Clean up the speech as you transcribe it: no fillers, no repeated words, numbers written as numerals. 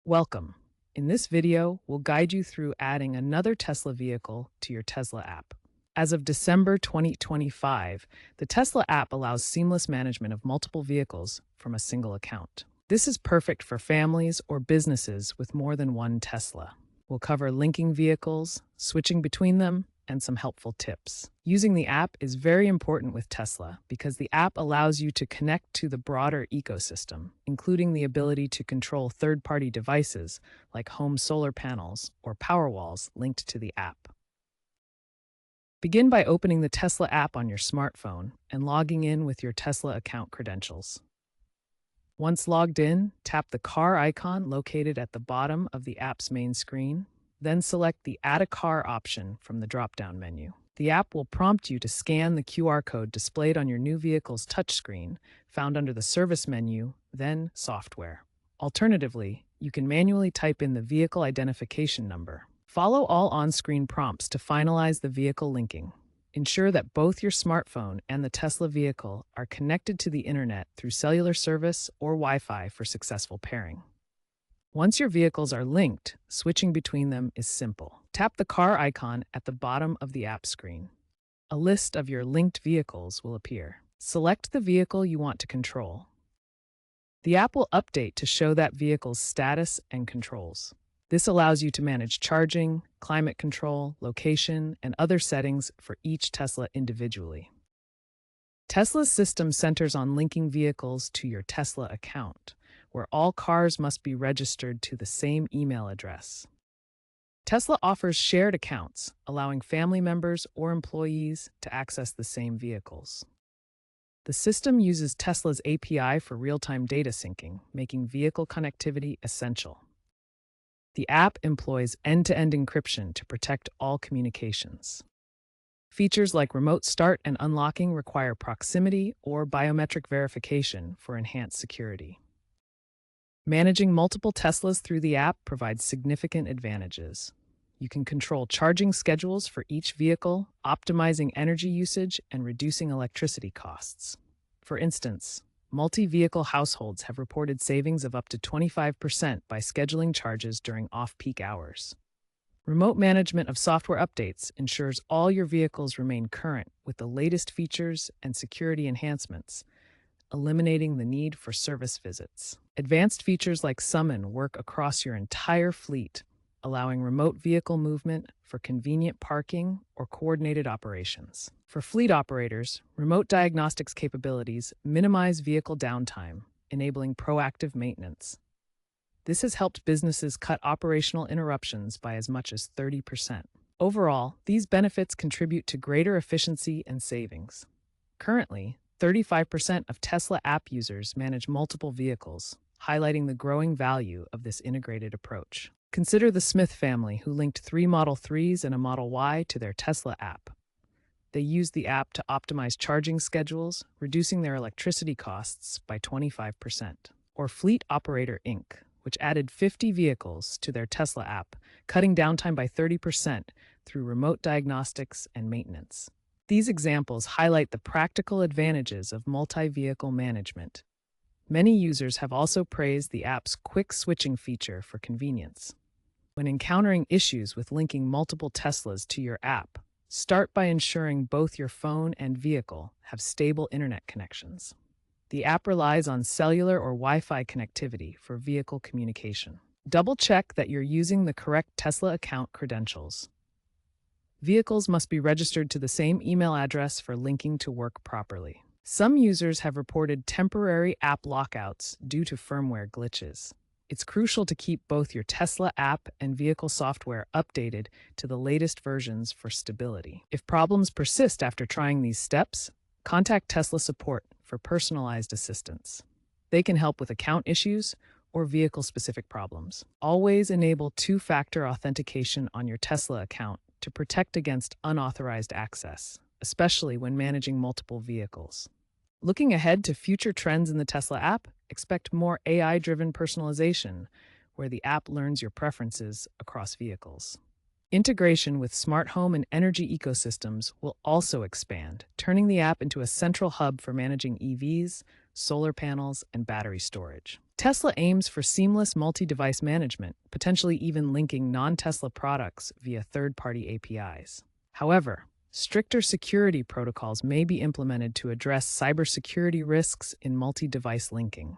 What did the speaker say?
Welcome. In this video, we'll guide you through adding another Tesla vehicle to your Tesla app. As of December 2025, the Tesla app allows seamless management of multiple vehicles from a single account. This is perfect for families or businesses with more than one Tesla. We'll cover linking vehicles, switching between them, and some helpful tips. Using the app is very important with Tesla because the app allows you to connect to the broader ecosystem, including the ability to control third-party devices like home solar panels or Powerwalls linked to the app. Begin by opening the Tesla app on your smartphone and logging in with your Tesla account credentials. Once logged in, tap the car icon located at the bottom of the app's main screen. Then select the Add a Car option from the drop-down menu. The app will prompt you to scan the QR code displayed on your new vehicle's touchscreen, found under the Service menu, then Software. Alternatively, you can manually type in the vehicle identification number. Follow all on-screen prompts to finalize the vehicle linking. Ensure that both your smartphone and the Tesla vehicle are connected to the internet through cellular service or Wi-Fi for successful pairing. Once your vehicles are linked, switching between them is simple. Tap the car icon at the bottom of the app screen. A list of your linked vehicles will appear. Select the vehicle you want to control. The app will update to show that vehicle's status and controls. This allows you to manage charging, climate control, location, and other settings for each Tesla individually. Tesla's system centers on linking vehicles to your Tesla account, where all cars must be registered to the same email address. Tesla offers shared accounts, allowing family members or employees to access the same vehicles. The system uses Tesla's API for real-time data syncing, making vehicle connectivity essential. The app employs end-to-end encryption to protect all communications. Features like remote start and unlocking require proximity or biometric verification for enhanced security. Managing multiple Teslas through the app provides significant advantages. You can control charging schedules for each vehicle, optimizing energy usage and reducing electricity costs. For instance, multi-vehicle households have reported savings of up to 25% by scheduling charges during off-peak hours. Remote management of software updates ensures all your vehicles remain current with the latest features and security enhancements, eliminating the need for service visits. Advanced features like Summon work across your entire fleet, allowing remote vehicle movement for convenient parking or coordinated operations. For fleet operators, remote diagnostics capabilities minimize vehicle downtime, enabling proactive maintenance. This has helped businesses cut operational interruptions by as much as 30%. Overall, these benefits contribute to greater efficiency and savings. Currently, 35% of Tesla app users manage multiple vehicles, highlighting the growing value of this integrated approach. Consider the Smith family, who linked 3 Model 3s and a Model Y to their Tesla app. They used the app to optimize charging schedules, reducing their electricity costs by 25%. Or Fleet Operator Inc., which added 50 vehicles to their Tesla app, cutting downtime by 30% through remote diagnostics and maintenance. These examples highlight the practical advantages of multi-vehicle management. Many users have also praised the app's quick switching feature for convenience. When encountering issues with linking multiple Teslas to your app, start by ensuring both your phone and vehicle have stable internet connections. The app relies on cellular or Wi-Fi connectivity for vehicle communication. Double-check that you're using the correct Tesla account credentials. Vehicles must be registered to the same email address for linking to work properly. Some users have reported temporary app lockouts due to firmware glitches. It's crucial to keep both your Tesla app and vehicle software updated to the latest versions for stability. If problems persist after trying these steps, contact Tesla support for personalized assistance. They can help with account issues or vehicle-specific problems. Always enable two-factor authentication on your Tesla account to protect against unauthorized access, especially when managing multiple vehicles. Looking ahead to future trends in the Tesla app, expect more AI-driven personalization, where the app learns your preferences across vehicles. Integration with smart home and energy ecosystems will also expand, turning the app into a central hub for managing EVs, solar panels, and battery storage. Tesla aims for seamless multi-device management, potentially even linking non-Tesla products via third-party APIs. However, stricter security protocols may be implemented to address cybersecurity risks in multi-device linking.